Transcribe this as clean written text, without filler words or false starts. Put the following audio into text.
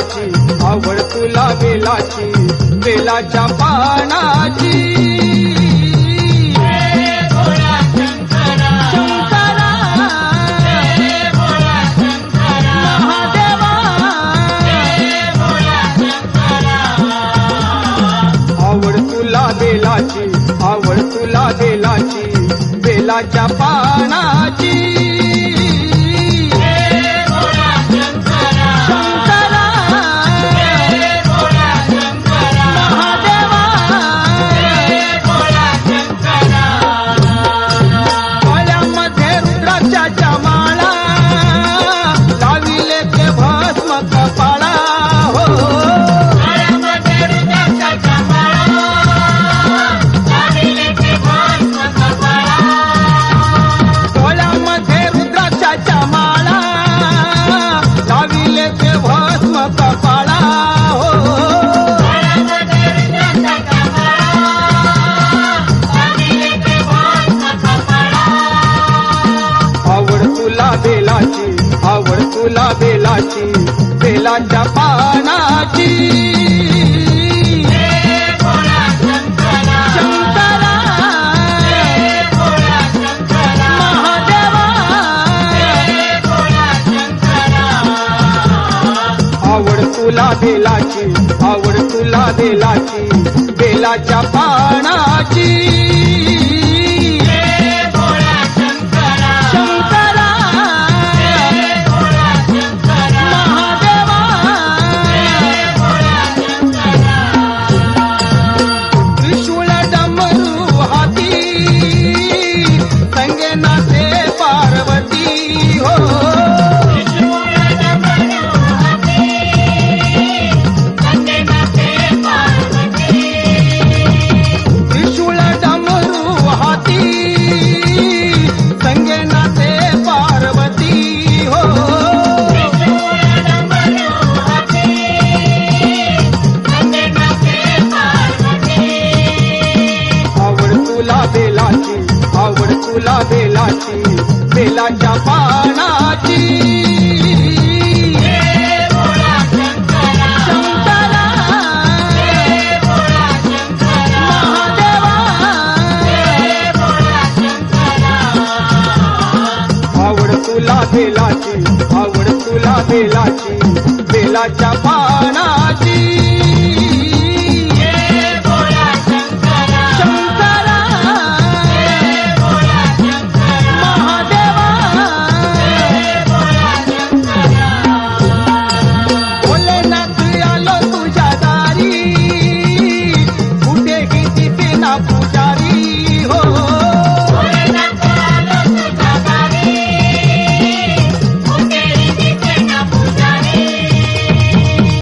बेलाची आवड तुला बेलाची बेलाच्या पानाची आवड तुला बेलाची बेलाच्या पानाची शंकरा गळ्यामध्ये रुद्राक्षाच्या माळा लाविले ते भस्म कपाळा हो आवड तुला बेलाची बेलाच्या पानाची शंकरा महादेवा आवड तुला बेलाची बेलाच्या पानाची आवड तुला बेलाची बेलाच्या पानाची शंकरा महादेवा आवड तुला बेलाची बेलाच्या पानाची